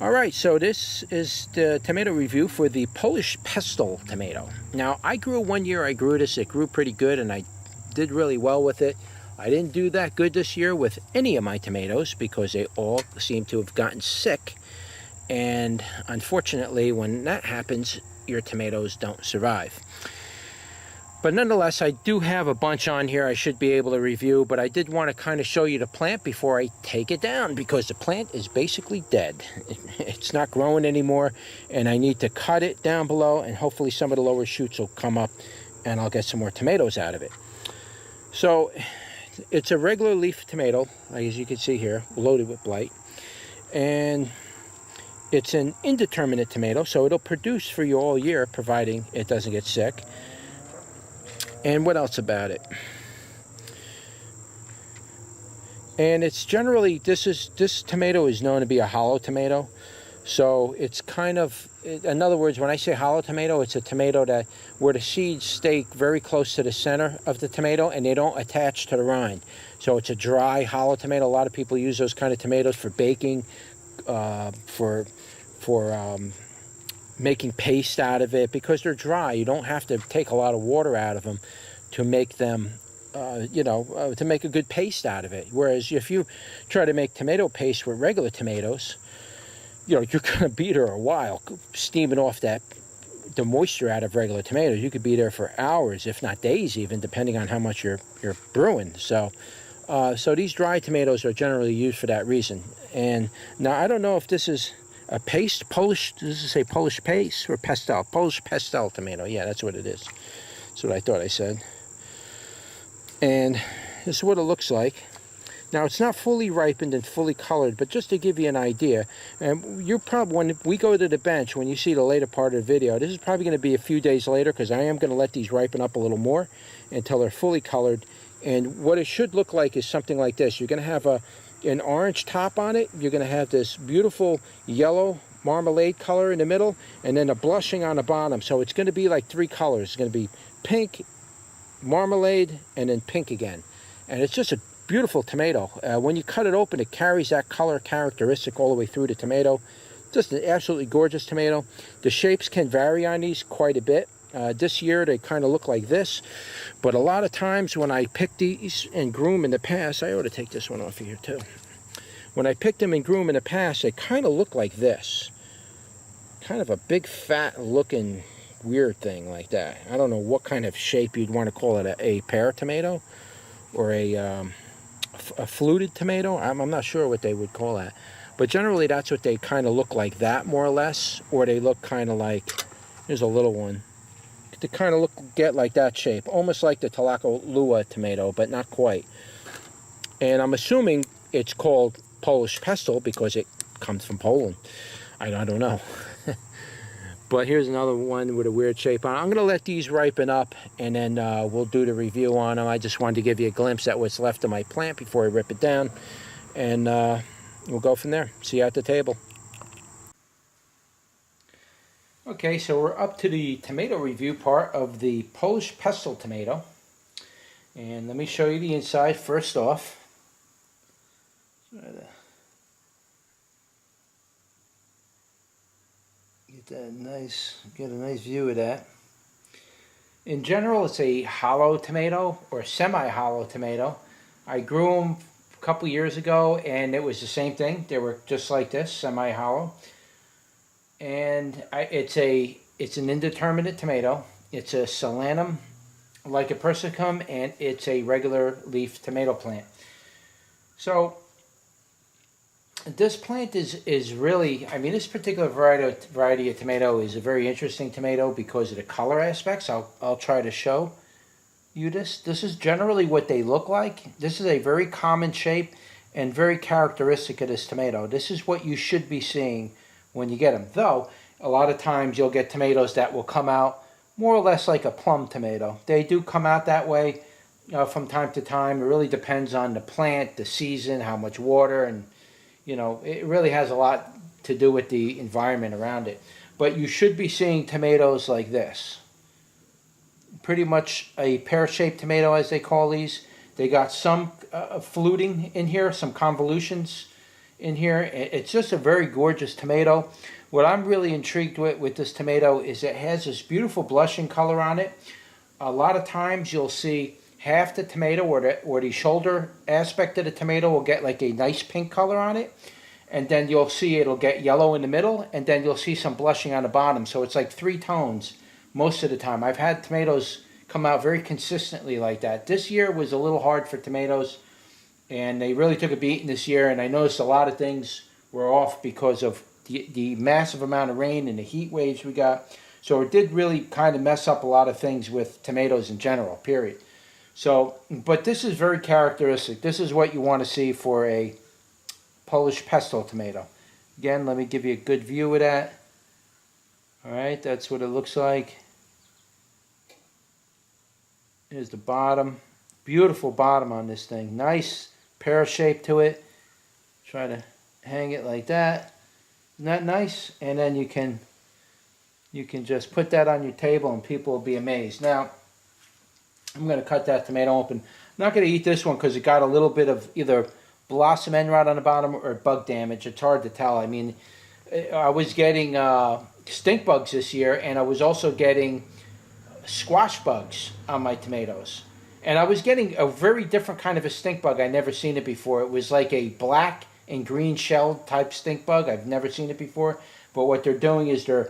Alright, so this is the tomato review for the Polish Pastel Tomato. Now, I grew one year, I grew this, it grew pretty good, and I did really well with it. I didn't do that good this year with any of my tomatoes because they all seem to have gotten sick. And unfortunately, when that happens, your tomatoes don't survive. But nonetheless, I do have a bunch on here I should be able to review, but I did want to kind of show you the plant before I take it down because the plant is basically dead. It's not growing anymore, and I need to cut it down below, and hopefully some of the lower shoots will come up and I'll get some more tomatoes out of it. So it's a regular leaf tomato, as you can see here, loaded with blight. And it's an indeterminate tomato, so it'll produce for you all year, providing it doesn't get sick. And what else about it? And it's generally, this tomato is known to be a hollow tomato. So it's kind of, in other words, when I say hollow tomato, it's a tomato that where the seeds stay very close to the center of the tomato and they don't attach to the rind. So it's a dry, hollow tomato. A lot of people use those kind of tomatoes for baking, for making paste out of it because they're dry. You don't have to take a lot of water out of them to make them, to make a good paste out of it. Whereas if you try to make tomato paste with regular tomatoes, you're going to be there a while, steaming off the moisture out of regular tomatoes. You could be there for hours, if not days even, depending on how much you're brewing. So these dry tomatoes are generally used for that reason. And now I don't know if this is a paste, Polish, does it say Polish paste or pastel? Polish pastel tomato, yeah, that's what it is. That's what I thought I said. And this is what it looks like. Now, it's not fully ripened and fully colored, but just to give you an idea, and you're probably, when we go to the bench, when you see the later part of the video, this is probably going to be a few days later because I am going to let these ripen up a little more until they're fully colored. And what it should look like is something like this. You're going to have an orange top on it. You're going to have this beautiful yellow marmalade color in the middle, and then a blushing on the bottom. So it's going to be like three colors. It's going to be pink, marmalade, and then pink again. And it's just a beautiful tomato. When you cut it open, it carries that color characteristic all the way through the tomato. Just an absolutely gorgeous tomato. The shapes can vary on these quite a bit. This year they kind of look like this, but a lot of times when I pick these and grew them in the past, I ought to take this one off of here too. When I picked them and grew them in the past, they kind of look like this. Kind of a big fat looking weird thing like that. I don't know what kind of shape you'd want to call it, a pear tomato or a fluted tomato. I'm not sure what they would call that. But generally that's what they kind of look like, that more or less, or they look kind of like, here's a little one. They kind of get like that shape, almost like the Talaka tomato, but not quite. And I'm assuming it's called Polish Pastel because it comes from Poland. I don't know. But here's another one with a weird shape on it. I'm going to let these ripen up, and then we'll do the review on them. I just wanted to give you a glimpse at what's left of my plant before I rip it down, and we'll go from there. See you at the table. Okay, so we're up to the tomato review part of the Polish Pastel tomato. And let me show you the inside first off. Get a nice view of that. In general, it's a hollow tomato or semi-hollow tomato. I grew them a couple years ago and it was the same thing. They were just like this, semi-hollow. And it's an indeterminate tomato. It's a Solanum lycopersicum, and it's a regular leaf tomato plant. So this plant is really, I mean, this particular variety of tomato is a very interesting tomato because of the color aspects. I'll try to show you this. This is generally what they look like. This is a very common shape and very characteristic of this tomato. This is what you should be seeing when you get them. Though, a lot of times you'll get tomatoes that will come out more or less like a plum tomato. They do come out that way from time to time. It really depends on the plant, the season, how much water, and it really has a lot to do with the environment around it. But you should be seeing tomatoes like this. Pretty much a pear-shaped tomato, as they call these. They got some fluting in here, some convolutions in here. It's just a very gorgeous tomato. What I'm really intrigued with this tomato is it has this beautiful blushing color on it. A lot of times you'll see half the tomato or the shoulder aspect of the tomato will get like a nice pink color on it. And then you'll see it'll get yellow in the middle, and then you'll see some blushing on the bottom. So it's like 3 tones most of the time. I've had tomatoes come out very consistently like that. This year was a little hard for tomatoes, and they really took a beating this year. And I noticed a lot of things were off because of the massive amount of rain and the heat waves we got. So it did really kind of mess up a lot of things with tomatoes in general, period. So, but this is very characteristic. This is what you want to see for a Polish Pastel tomato. Again, let me give you a good view of that. Alright, that's what it looks like. Here's the bottom. Beautiful bottom on this thing. Nice pear shape to it. Try to hang it like that. Isn't that nice? And then you can just put that on your table and people will be amazed. Now, I'm going to cut that tomato open. I'm not going to eat this one because it got a little bit of either blossom end rot on the bottom or bug damage. It's hard to tell. I mean, I was getting stink bugs this year, and I was also getting squash bugs on my tomatoes. And I was getting a very different kind of a stink bug. I'd never seen it before. It was like a black and green shell type stink bug. I've never seen it before. But what they're doing is they're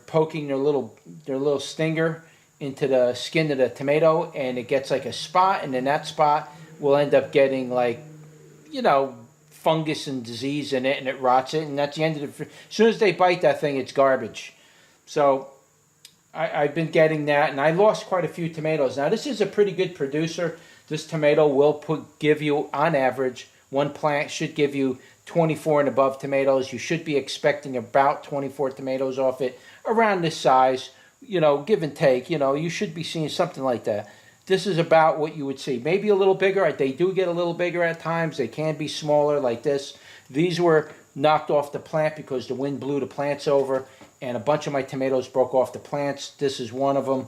poking their little stinger into the skin of the tomato, and it gets like a spot, and then that spot will end up getting like, you know, fungus and disease in it, and it rots it, and that's the end of it. As soon as they bite that thing, it's garbage. So I've been getting that, and I lost quite a few tomatoes. Now this is a pretty good producer. This tomato will give you, on average, one plant should give you 24 and above tomatoes. You should be expecting about 24 tomatoes off it, around this size, you know, give and take. You know, you should be seeing something like that. This is about what you would see. Maybe a little bigger. They do get a little bigger at times. They can be smaller like this. These were knocked off the plant because the wind blew the plants over, and a bunch of my tomatoes broke off the plants. This is one of them.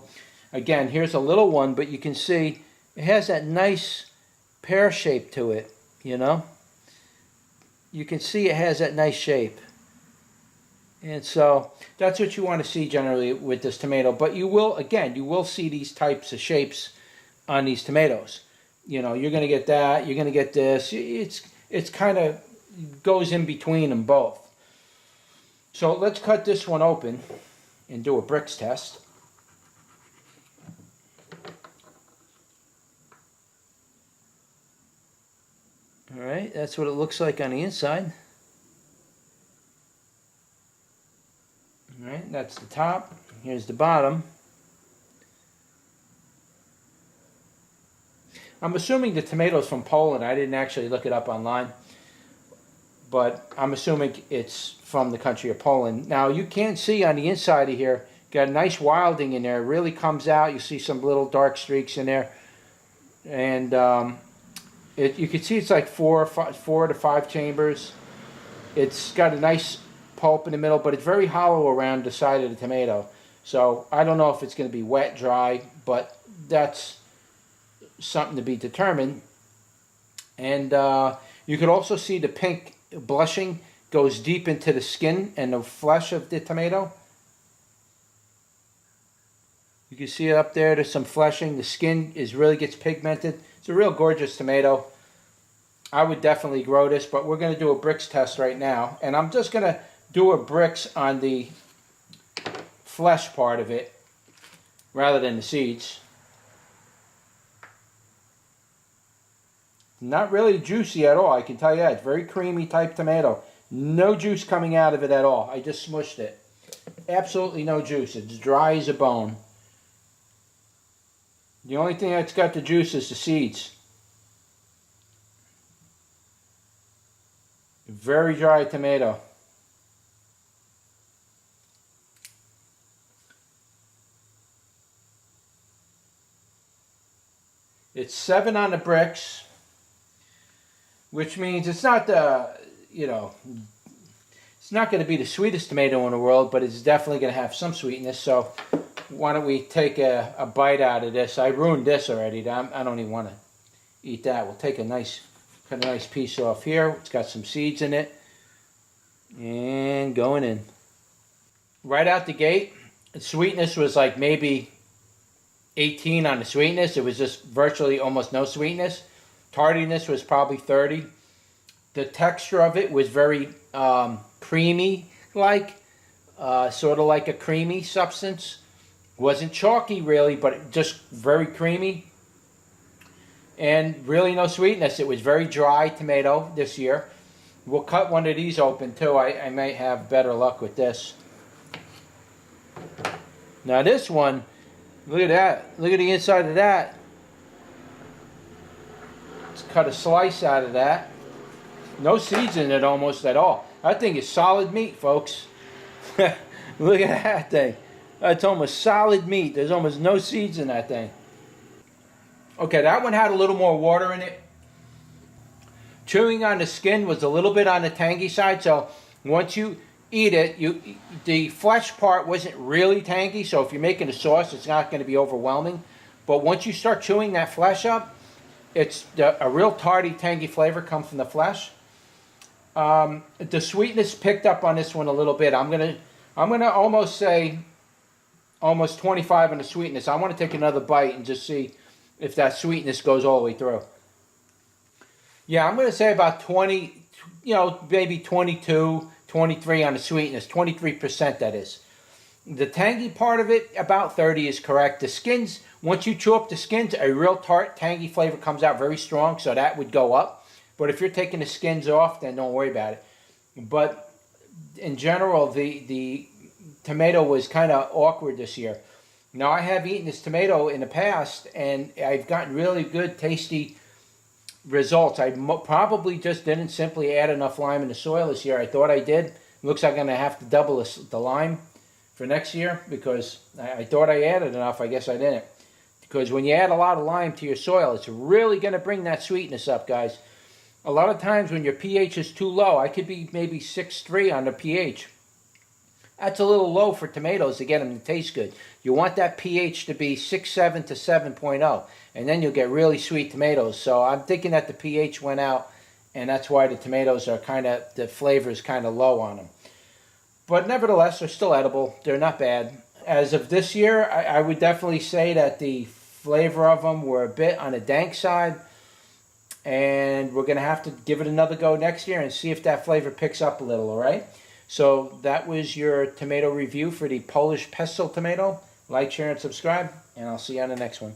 Again, here's a little one, but you can see it has that nice pear shape to it, you know. You can see it has that nice shape. And so that's what you want to see generally with this tomato. But you will, again, you will see these types of shapes on these tomatoes. You know, you're going to get that, you're going to get this. It's kind of goes in between them both. So let's cut this one open and do a bricks test. All right, that's what it looks like on the inside. All right, that's the top. Here's the bottom. I'm assuming the tomato's from Poland. I didn't actually look it up online, but I'm assuming it's from the country of Poland. Now, you can see on the inside of here, got a nice wilding in there. It really comes out. You see some little dark streaks in there. And you can see it's like 4 to 5 chambers. It's got a nice pulp in the middle, but it's very hollow around the side of the tomato. So I don't know if it's going to be wet, dry, but that's something to be determined. And you could also see the pink blushing goes deep into the skin and the flesh of the tomato. You can see it up there. There's some fleshing. The skin really gets pigmented. It's a real gorgeous tomato. I would definitely grow this, but we're going to do a bricks test right now. And I'm just going to do a bricks on the flesh part of it rather than the seeds. Not really juicy at all, I can tell you that. It's very creamy type tomato. No juice coming out of it at all. I just smushed it. Absolutely no juice. It's dry as a bone. The only thing that's got the juice is the seeds. Very dry tomato. It's 7 on the bricks, which means it's not the, you know, it's not going to be the sweetest tomato in the world, but it's definitely going to have some sweetness. So why don't we take a bite out of this? I ruined this already. I don't even want to eat that. We'll take a nice Cut a nice piece off here. It's got some seeds in it. And going in. Right out the gate, the sweetness was like maybe 18 on the sweetness. It was just virtually almost no sweetness. Tardiness was probably 30. The texture of it was very creamy-like, sort of like a creamy substance. Wasn't chalky really, but just very creamy. And really no sweetness. It was very dry tomato this year. We'll cut one of these open too. I might have better luck with this. Now this one, look at that. Look at the inside of that. Let's cut a slice out of that. No seeds in it almost at all. That thing is solid meat, folks. Look at that thing. That's almost solid meat. There's almost no seeds in that thing. Okay, that one had a little more water in it. Chewing on the skin was a little bit on the tangy side, so once you eat it, the flesh part wasn't really tangy, so if you're making a sauce, it's not going to be overwhelming. But once you start chewing that flesh up, it's a real tarty, tangy flavor comes from the flesh. The sweetness picked up on this one a little bit. I'm gonna almost say almost 25 on the sweetness. I want to take another bite and just see if that sweetness goes all the way through. Yeah, I'm going to say about 20, maybe 22, 23 on the sweetness. 23% that is. The tangy part of it, about 30 is correct. The skins, once you chew up the skins, a real tart, tangy flavor comes out very strong, so that would go up. But if you're taking the skins off, then don't worry about it. But in general, the tomato was kind of awkward this year. Now, I have eaten this tomato in the past, and I've gotten really good, tasty results. I probably just didn't simply add enough lime in the soil this year. I thought I did. Looks like I'm going to have to double the lime for next year because I thought I added enough. I guess I didn't. Because when you add a lot of lime to your soil, it's really going to bring that sweetness up, guys. A lot of times when your pH is too low, I could be maybe 6.3 on the pH. That's a little low for tomatoes to get them to taste good. You want that pH to be 6.7 to 7.0, and then you'll get really sweet tomatoes. So I'm thinking that the pH went out, and that's why the tomatoes are the flavor is kind of low on them. But nevertheless, they're still edible. They're not bad. As of this year, I would definitely say that the flavor of them were a bit on the dank side, and we're going to have to give it another go next year and see if that flavor picks up a little, all right? So that was your tomato review for the Polish Pastel Tomato. Like, share, and subscribe, and I'll see you on the next one.